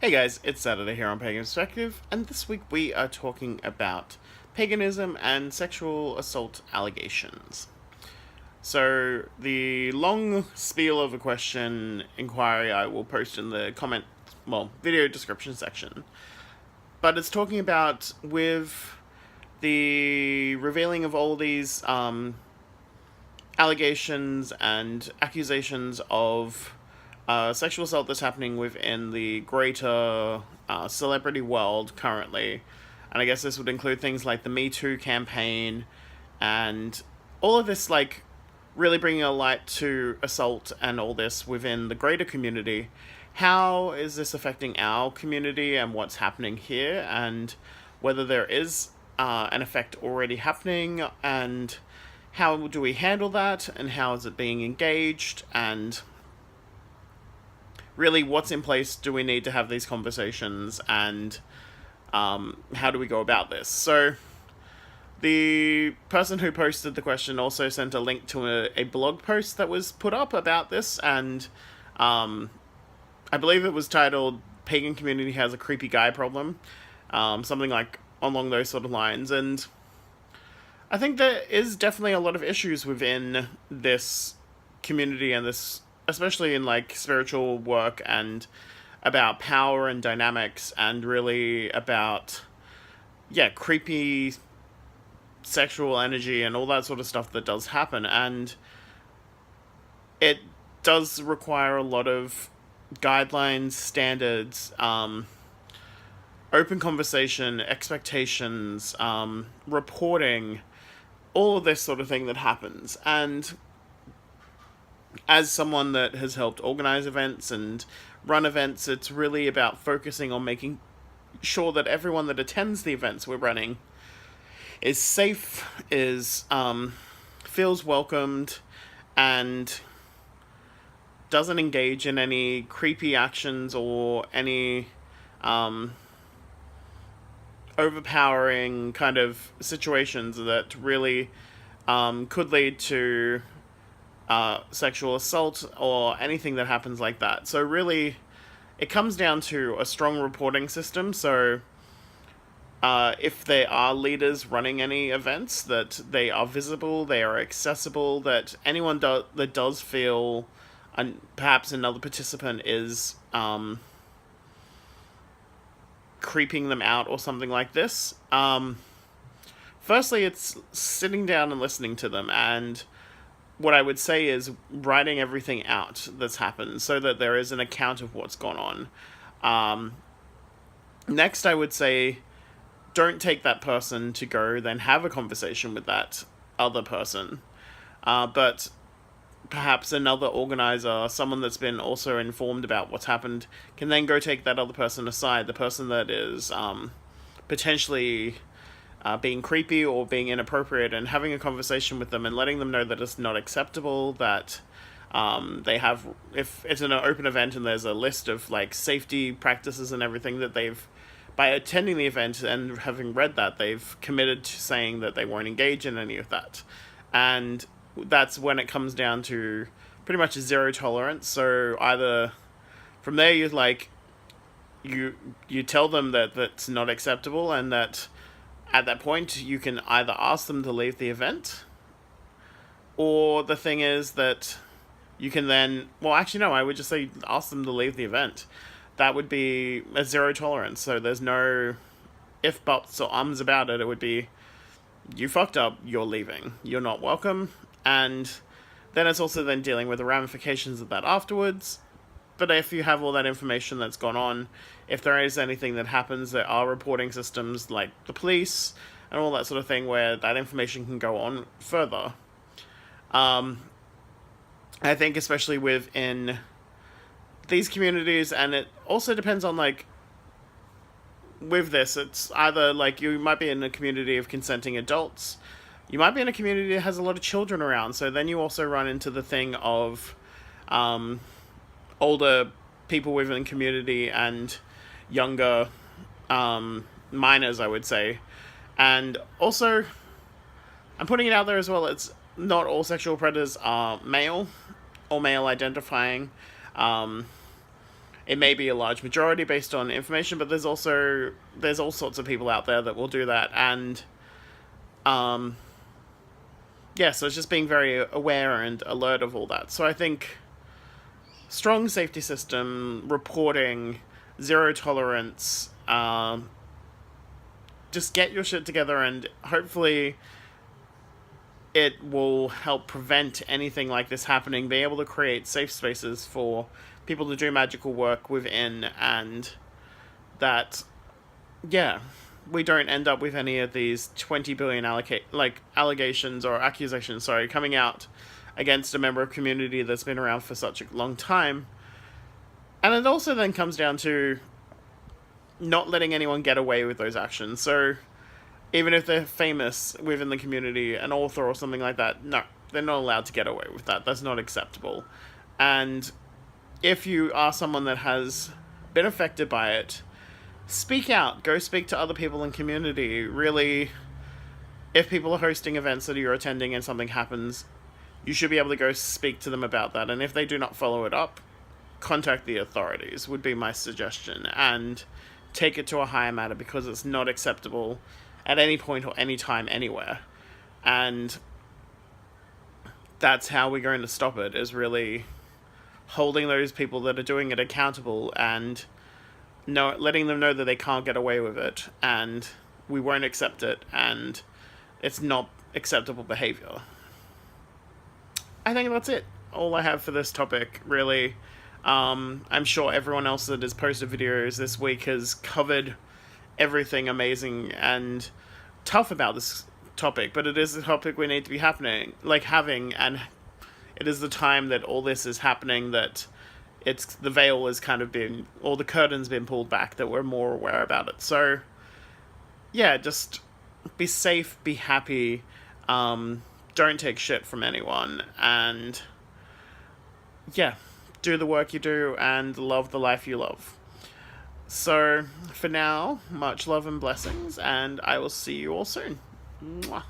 Hey guys, it's Saturday here on Pagan Perspective, and this week we are talking about paganism and sexual assault allegations. So, the long spiel of a question inquiry I will post in the video description section. But it's talking about with the revealing of all these allegations and accusations of sexual assault that's happening within the greater celebrity world currently. And I guess this would include things like the Me Too campaign and all of this, like, really bringing a light to assault and all this within the greater community. How is this affecting our community and what's happening here, and whether there is an effect already happening, and how do we handle that, and how is it being engaged, and really what's in place do we need to have these conversations, and how do we go about this. So the person who posted the question also sent a link to a blog post that was put up about this, and I believe it was titled "Pagan Community Has a Creepy Guy Problem," something like along those sort of lines. And I think there is definitely a lot of issues within this community, and this, especially in like spiritual work, and about power and dynamics, and really about creepy sexual energy and all that sort of stuff that does happen. And it does require a lot of guidelines, standards, open conversation, expectations, reporting, all of this sort of thing that happens. And as someone that has helped organize events and run events, it's really about focusing on making sure that everyone that attends the events we're running is safe, is feels welcomed, and doesn't engage in any creepy actions or any overpowering kind of situations that really could lead to sexual assault or anything that happens like that. So really, it comes down to a strong reporting system. So if there are leaders running any events, that they are visible, they are accessible, that anyone that does feel perhaps another participant is creeping them out or something like this. Firstly, it's sitting down and listening to them, and what I would say is writing everything out that's happened so that there is an account of what's gone on. Next, I would say don't take that person to go then have a conversation with that other person. But perhaps another organizer, someone that's been also informed about what's happened, can then go take that other person aside, the person that is potentially being creepy or being inappropriate, and having a conversation with them and letting them know that it's not acceptable, that they have, if it's an open event and there's a list of like safety practices and everything, that they've, by attending the event and having read that, they've committed to saying that they won't engage in any of that. And that's when it comes down to pretty much a zero tolerance. So either from there you tell them that that's not acceptable, and that at that point you can either ask them to leave the event, or the thing is that you can then, well, actually no, I would just say ask them to leave the event. That would be a zero tolerance. So there's no if, buts, or ums about it. It would be, you fucked up, you're leaving, you're not welcome. And then it's also then dealing with the ramifications of that afterwards. But if you have all that information that's gone on, if there is anything that happens, there are reporting systems like the police and all that sort of thing where that information can go on further. I think especially within these communities, and it also depends on, like, with this, it's either like you might be in a community of consenting adults, you might be in a community that has a lot of children around, so then you also run into the thing of older people within the community and younger minors, I would say. And also, I'm putting it out there as well, it's not all sexual predators are male or male identifying. It may be a large majority based on information, but there's all sorts of people out there that will do that, and yeah, so it's just being very aware and alert of all that. So I think strong safety system, reporting, zero tolerance, just get your shit together, and hopefully it will help prevent anything like this happening, be able to create safe spaces for people to do magical work within, and that, yeah, we don't end up with any of these 20 billion allegations or accusations, coming out against a member of community that's been around for such a long time. And it also then comes down to not letting anyone get away with those actions. So even if they're famous within the community, an author or something like that, no, they're not allowed to get away with that. That's not acceptable. And if you are someone that has been affected by it, speak out. Go speak to other people in community. Really, if people are hosting events that you're attending and something happens, you should be able to go speak to them about that. And if they do not follow it up, contact the authorities would be my suggestion. And take it to a higher matter, because it's not acceptable at any point or any time anywhere. And that's how we're going to stop it, is really holding those people that are doing it accountable and letting them know that they can't get away with it, and we won't accept it, and it's not acceptable behavior. I think that's it. All I have for this topic, really. I'm sure everyone else that has posted videos this week has covered everything amazing and tough about this topic, but it is a topic we need to be having, and it is the time that all this is happening that the veil has kind of been, or the curtain's been pulled back, that we're more aware about it. So yeah, just be safe, be happy, don't take shit from anyone, and yeah, do the work you do and love the life you love. So for now, much love and blessings, and I will see you all soon. Mwah.